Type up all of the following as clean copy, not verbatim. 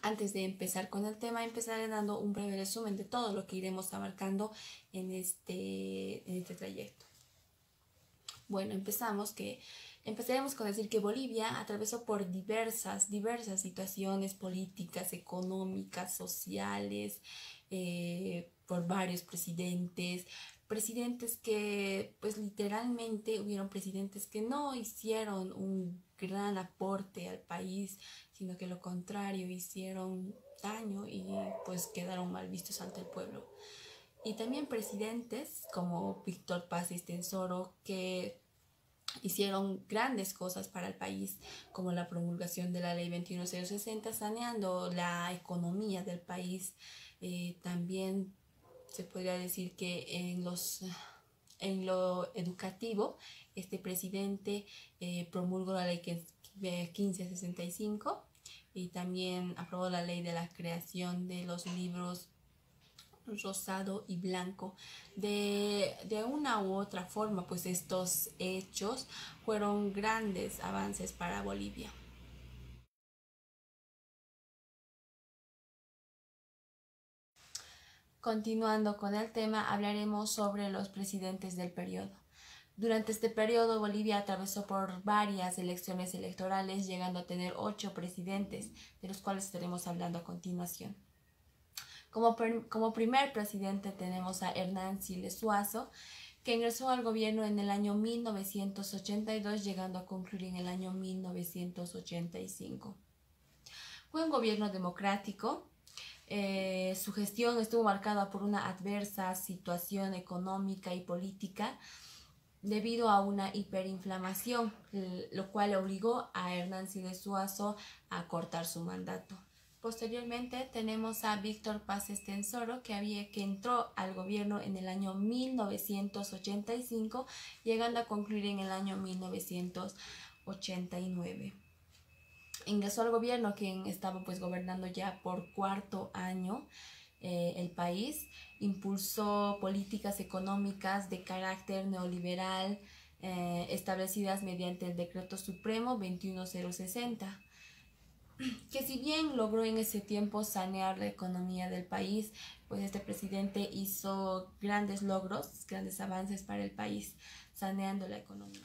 Antes de empezar con el tema, empezaré dando un breve resumen de todo lo que iremos abarcando en este trayecto. Bueno, empezaremos con decir que Bolivia atravesó por diversas situaciones políticas, económicas, sociales, por varios presidentes que pues literalmente hubieron presidentes que no hicieron un gran aporte al país, sino que lo contrario, hicieron daño y pues quedaron mal vistos ante el pueblo. Y también presidentes como Víctor Paz Estenssoro que hicieron grandes cosas para el país, como la promulgación de la ley 21060, saneando la economía del país. También se podría decir que en lo educativo, este presidente promulgó la ley 1565 y también aprobó la ley de la creación de los libros rosado y blanco. De una u otra forma, pues estos hechos fueron grandes avances para Bolivia. Continuando con el tema, hablaremos sobre los presidentes del periodo. Durante este periodo, Bolivia atravesó por varias elecciones electorales, llegando a tener 8 presidentes, de los cuales estaremos hablando a continuación. Como primer presidente tenemos a Hernán Siles Suazo, que ingresó al gobierno en el año 1982, llegando a concluir en el año 1985. Fue un gobierno democrático. Su gestión estuvo marcada por una adversa situación económica y política debido a una hiperinflamación, lo cual obligó a Hernán Siles Suazo a cortar su mandato. Posteriormente tenemos a Víctor Paz Estenssoro, que entró al gobierno en el año 1985, llegando a concluir en el año 1989. Ingresó al gobierno, quien estaba pues gobernando ya por cuarto año el país, impulsó políticas económicas de carácter neoliberal establecidas mediante el Decreto Supremo 21060, que si bien logró en ese tiempo sanear la economía del país, pues este presidente hizo grandes logros, grandes avances para el país, saneando la economía.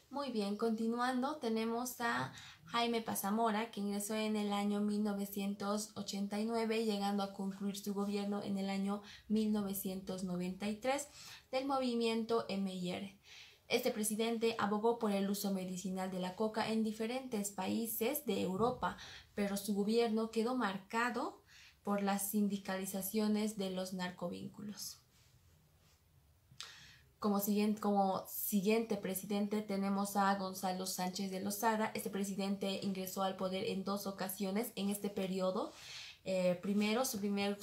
Muy bien, continuando, tenemos a Jaime Paz Zamora, que ingresó en el año 1989, llegando a concluir su gobierno en el año 1993, del movimiento MIR. Este presidente abogó por el uso medicinal de la coca en diferentes países de Europa, pero su gobierno quedó marcado por las sindicalizaciones de los narcovínculos. Como siguiente presidente tenemos a Gonzalo Sánchez de Lozada. Este presidente ingresó al poder en 2 ocasiones en este periodo. Primero, su primer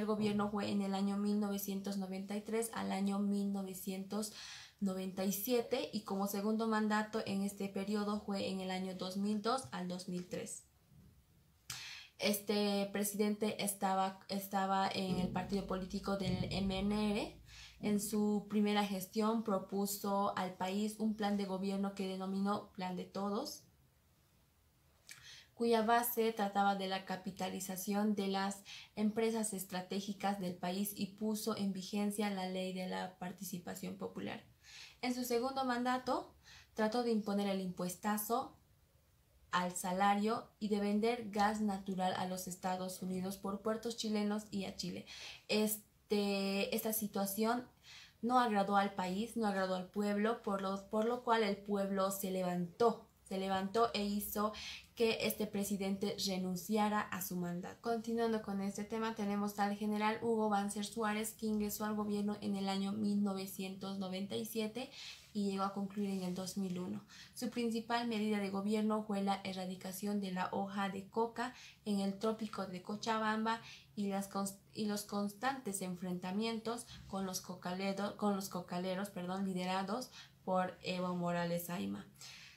gobierno fue en el año 1993 al año 1997 y como segundo mandato en este periodo fue en el año 2002 al 2003. Este presidente estaba en el partido político del MNR. En su primera gestión propuso al país un plan de gobierno que denominó Plan de Todos, cuya base trataba de la capitalización de las empresas estratégicas del país y puso en vigencia la ley de la participación popular. En su segundo mandato trató de imponer el impuestazo al salario y de vender gas natural a los Estados Unidos por puertos chilenos y a Chile. Esta situación no agradó al país, no agradó al pueblo, por lo cual el pueblo se levantó e hizo que este presidente renunciara a su mandato. Continuando con este tema, tenemos al general Hugo Banzer Suárez, que ingresó al gobierno en el año 1997 y llegó a concluir en el 2001. Su principal medida de gobierno fue la erradicación de la hoja de coca en el trópico de Cochabamba y los constantes enfrentamientos con los cocaleros, liderados por Evo Morales Ayma.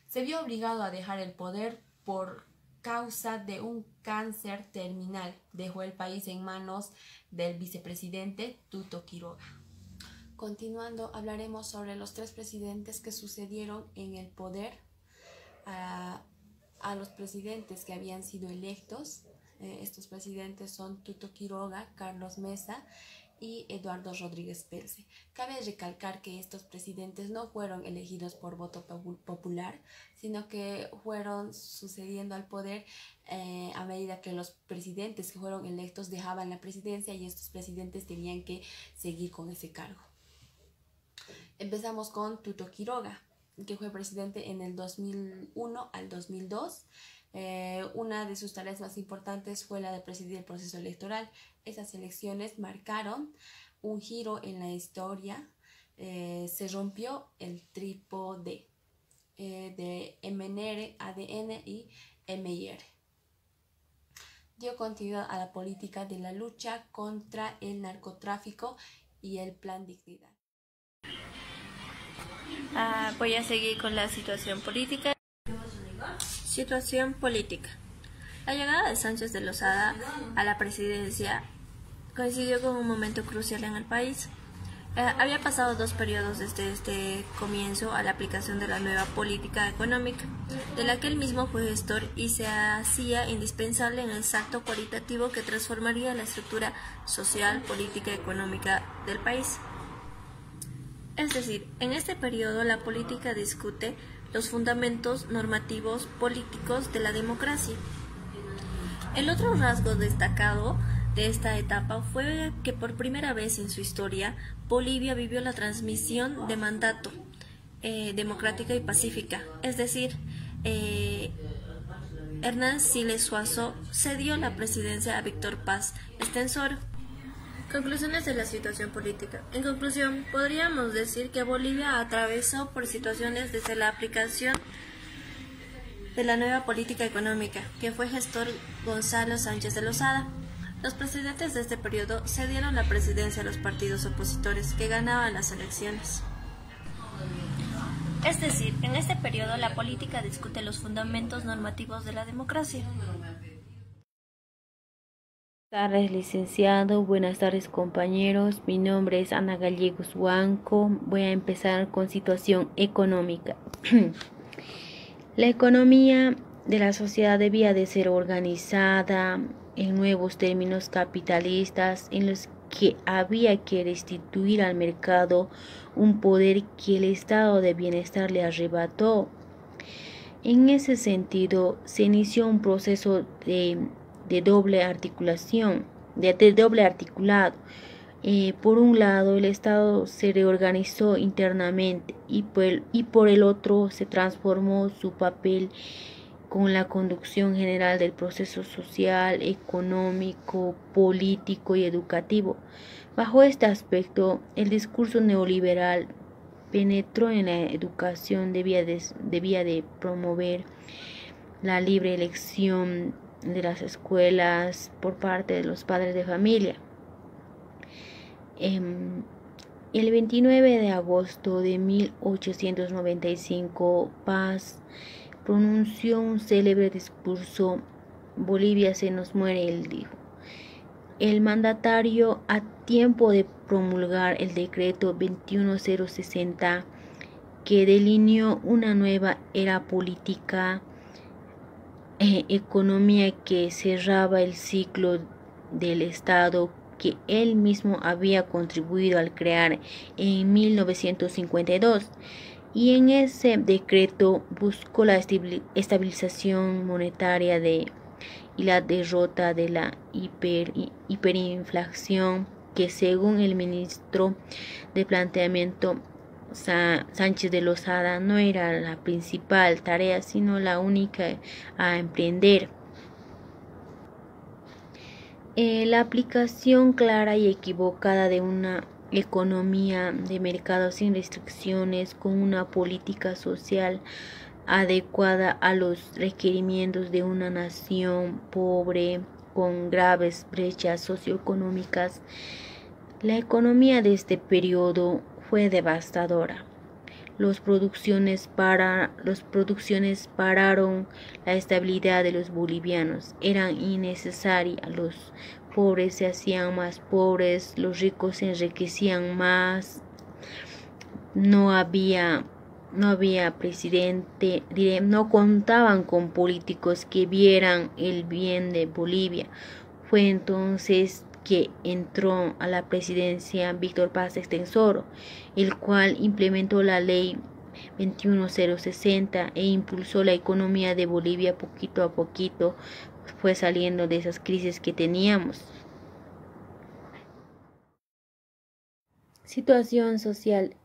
Se vio obligado a dejar el poder por causa de un cáncer terminal. Dejó el país en manos del vicepresidente Tuto Quiroga. Continuando, hablaremos sobre los 3 presidentes que sucedieron en el poder a los presidentes que habían sido electos Estos presidentes son Tuto Quiroga, Carlos Mesa y Eduardo Rodríguez Pelce. Cabe recalcar que estos presidentes no fueron elegidos por voto popular, sino que fueron sucediendo al poder a medida que los presidentes que fueron electos dejaban la presidencia y estos presidentes tenían que seguir con ese cargo. Empezamos con Tuto Quiroga, que fue presidente en el 2001 al 2002. Una de sus tareas más importantes fue la de presidir el proceso electoral. Esas elecciones marcaron un giro en la historia. Se rompió el trípode de MNR, ADN y MIR. Dio continuidad a la política de la lucha contra el narcotráfico y el Plan Dignidad. Voy a seguir con la situación política. Situación política. La llegada de Sánchez de Lozada a la presidencia coincidió con un momento crucial en el país. Había pasado 2 periodos desde este comienzo a la aplicación de la nueva política económica, de la que él mismo fue gestor y se hacía indispensable en el salto cualitativo que transformaría la estructura social, política y económica del país. Es decir, en este periodo la política discute los fundamentos normativos políticos de la democracia. El otro rasgo destacado de esta etapa fue que por primera vez en su historia Bolivia vivió la transmisión de mandato democrática y pacífica, es decir, Hernán Siles Suazo cedió la presidencia a Víctor Paz Estenssoro. Conclusiones de la situación política. En conclusión, podríamos decir que Bolivia atravesó por situaciones desde la aplicación de la nueva política económica, que fue gestor Gonzalo Sánchez de Lozada. Los presidentes de este periodo cedieron la presidencia a los partidos opositores que ganaban las elecciones. Es decir, en este periodo la política discute los fundamentos normativos de la democracia. Buenas tardes, licenciado. Buenas tardes, compañeros. Mi nombre es Ana Gallegos Huanco. Voy a empezar con situación económica. La economía de la sociedad debía de ser organizada en nuevos términos capitalistas en los que había que restituir al mercado un poder que el estado de bienestar le arrebató. En ese sentido, se inició un proceso de doble articulación, de doble articulado. Por un lado, el Estado se reorganizó internamente y por el otro se transformó su papel con la conducción general del proceso social, económico, político y educativo. Bajo este aspecto, el discurso neoliberal penetró en la educación, debía de promover la libre elección de las escuelas por parte de los padres de familia. El 29 de agosto de 1895, Paz pronunció un célebre discurso: Bolivia se nos muere, él dijo. El mandatario, a tiempo de promulgar el decreto 21060, que delineó una nueva era política, economía que cerraba el ciclo del Estado que él mismo había contribuido al crear en 1952, y en ese decreto buscó la estabilización monetaria y la derrota de la hiperinflación, que según el ministro de Planteamiento Sánchez de Lozada no era la principal tarea, sino la única a emprender. La aplicación clara y equivocada de una economía de mercado sin restricciones, con una política social adecuada a los requerimientos de una nación pobre con graves brechas socioeconómicas. La economía de este periodo fue devastadora. Las producciones pararon, la estabilidad de los bolivianos eran innecesarias, los pobres se hacían más pobres, los ricos se enriquecían más, no había no había presidente, no contaban con políticos que vieran el bien de Bolivia. Fue entonces que entró a la presidencia Víctor Paz Extensoro, el cual implementó la ley 21060 e impulsó la economía de Bolivia poquito a poquito, fue saliendo de esas crisis que teníamos. Situación social.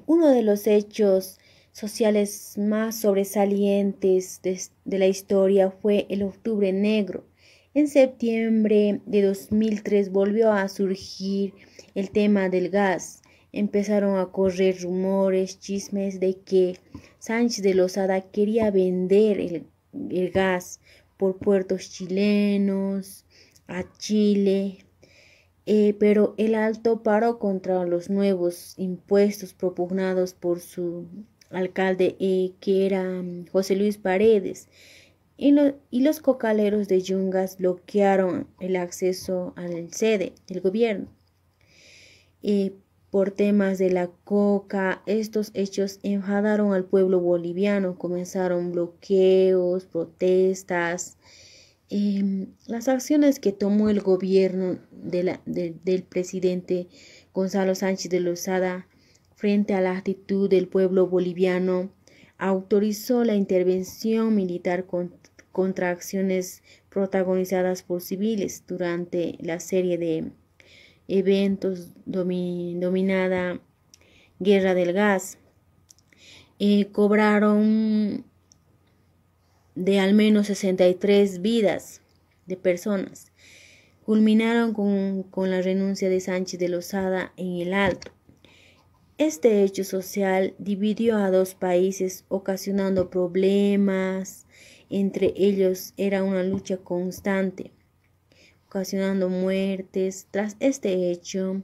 Uno de los hechos sociales más sobresalientes de la historia fue el Octubre Negro. En septiembre de 2003 volvió a surgir el tema del gas. Empezaron a correr rumores, chismes de que Sánchez de Lozada quería vender el gas por puertos chilenos a Chile. Pero el Alto paró contra los nuevos impuestos propugnados por su alcalde, que era José Luis Paredes, y los cocaleros de Yungas bloquearon el acceso al sede del gobierno. Por temas de la coca, estos hechos enfadaron al pueblo boliviano, comenzaron bloqueos, protestas. Las acciones que tomó el gobierno del presidente Gonzalo Sánchez de Lozada frente a la actitud del pueblo boliviano autorizó la intervención militar contra acciones protagonizadas por civiles durante la serie de eventos dominada Guerra del Gas. Cobraron de al menos 63 vidas de personas. Culminaron con la renuncia de Sánchez de Lozada en el Alto. Este hecho social dividió a dos países, ocasionando problemas. Entre ellos era una lucha constante, ocasionando muertes. Tras este hecho,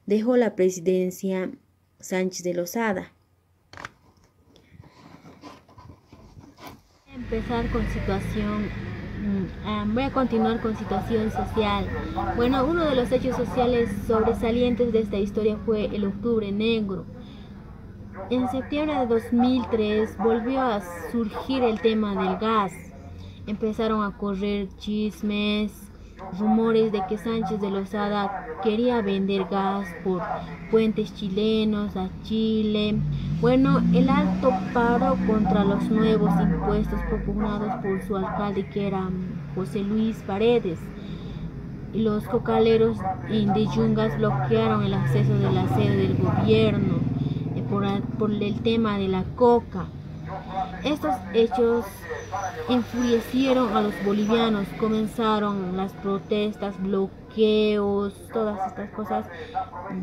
dejó la presidencia Sánchez de Lozada. Voy a continuar con situación social. Bueno, uno de los hechos sociales sobresalientes de esta historia fue el Octubre Negro. En septiembre de 2003 volvió a surgir el tema del gas. Empezaron a correr chismes, rumores de que Sánchez de Lozada quería vender gas por puentes chilenos a Chile. Bueno, el Alto paró contra los nuevos impuestos propugnados por su alcalde, que era José Luis Paredes. Y los cocaleros de Yungas bloquearon el acceso de la sede del gobierno por el tema de la coca. Estos hechos enfurecieron a los bolivianos, comenzaron las protestas, bloqueos, todas estas cosas.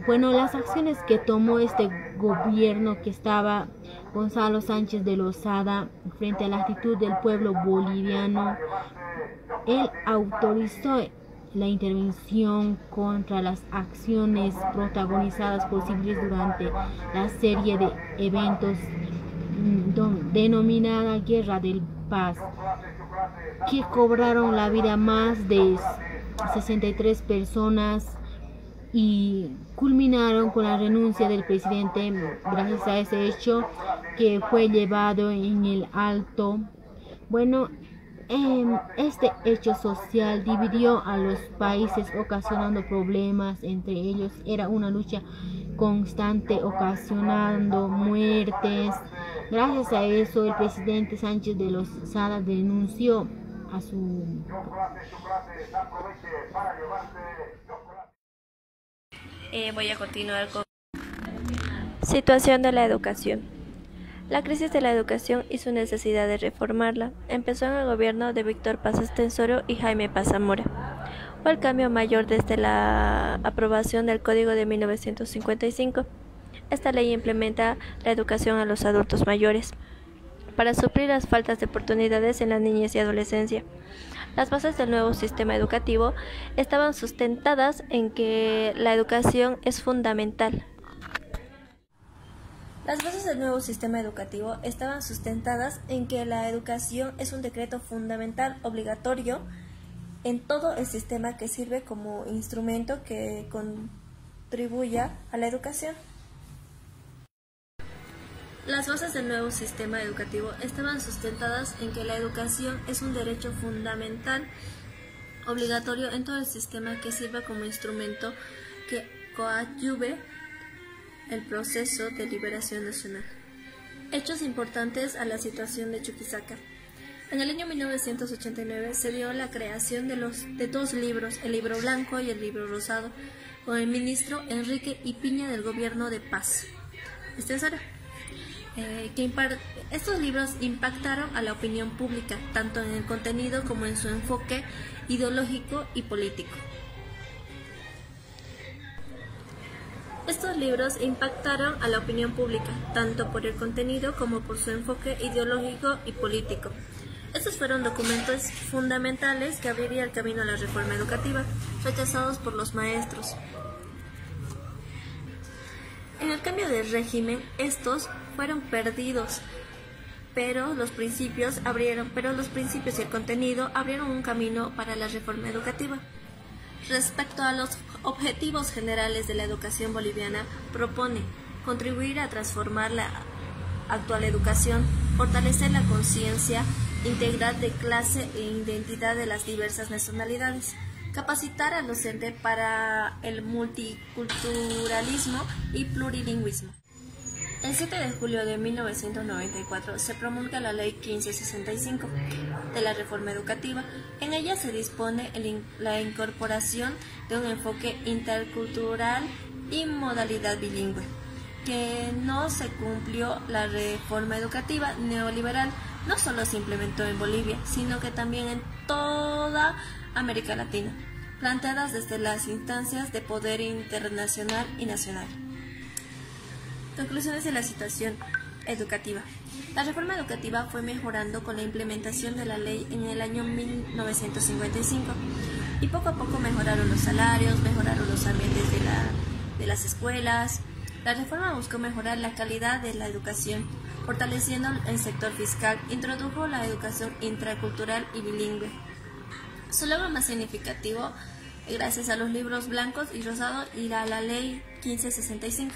Bueno, las acciones que tomó este gobierno que estaba Gonzalo Sánchez de Lozada frente a la actitud del pueblo boliviano, él autorizó la intervención contra las acciones protagonizadas por civiles durante la serie de eventos denominada Guerra del Paz, que cobraron la vida más de 63 personas y culminaron con la renuncia del presidente gracias a ese hecho que fue llevado en el Alto. Bueno, este hecho social dividió a los países, ocasionando problemas. Entre ellos era una lucha constante, ocasionando muertes. Gracias a eso, el presidente Sánchez de Lozada denunció a su... Voy a continuar con situación de la educación. La crisis de la educación y su necesidad de reformarla empezó en el gobierno de Víctor Paz Extensoro y Jaime Paz Zamora. Fue el cambio mayor desde la aprobación del Código de 1955. Esta ley implementa la educación a los adultos mayores para suplir las faltas de oportunidades en la niñez y adolescencia. Las bases del nuevo sistema educativo estaban sustentadas en que la educación es fundamental. Las bases del nuevo sistema educativo estaban sustentadas en que la educación es un decreto fundamental, obligatorio, en todo el sistema, que sirve como instrumento que contribuya a la educación. Las bases del nuevo sistema educativo estaban sustentadas en que la educación es un derecho fundamental obligatorio en todo el sistema que sirva como instrumento que coadyuve el proceso de liberación nacional. Hechos importantes a la situación de Chuquisaca. En el año 1989 se dio la creación de dos libros, el libro blanco y el libro rosado, con el ministro Enrique I. Piña del gobierno de Paz. Estos libros impactaron a la opinión pública, tanto en el contenido como en su enfoque ideológico y político. Estos libros impactaron a la opinión pública, tanto por el contenido como por su enfoque ideológico y político. Estos fueron documentos fundamentales que abrirían el camino a la reforma educativa, rechazados por los maestros. En el cambio de régimen, estos fueron perdidos, pero los principios y el contenido abrieron un camino para la reforma educativa. Respecto a los objetivos generales de la educación boliviana, propone contribuir a transformar la actual educación, fortalecer la conciencia integral de clase e identidad de las diversas nacionalidades, capacitar al docente para el multiculturalismo y plurilingüismo. El 7 de julio de 1994 se promulga la Ley 1565 de la Reforma Educativa. En ella se dispone la incorporación de un enfoque intercultural y modalidad bilingüe, que no se cumplió la reforma educativa neoliberal. No solo se implementó en Bolivia, sino que también en toda América Latina, planteadas desde las instancias de poder internacional y nacional. Conclusiones de la situación educativa. La reforma educativa fue mejorando con la implementación de la ley en el año 1955 y poco a poco mejoraron los salarios, mejoraron los ambientes de las escuelas. La reforma buscó mejorar la calidad de la educación, fortaleciendo el sector fiscal, introdujo la educación intracultural y bilingüe. Su logro más significativo, gracias a los libros blancos y rosados, y a la ley 1565.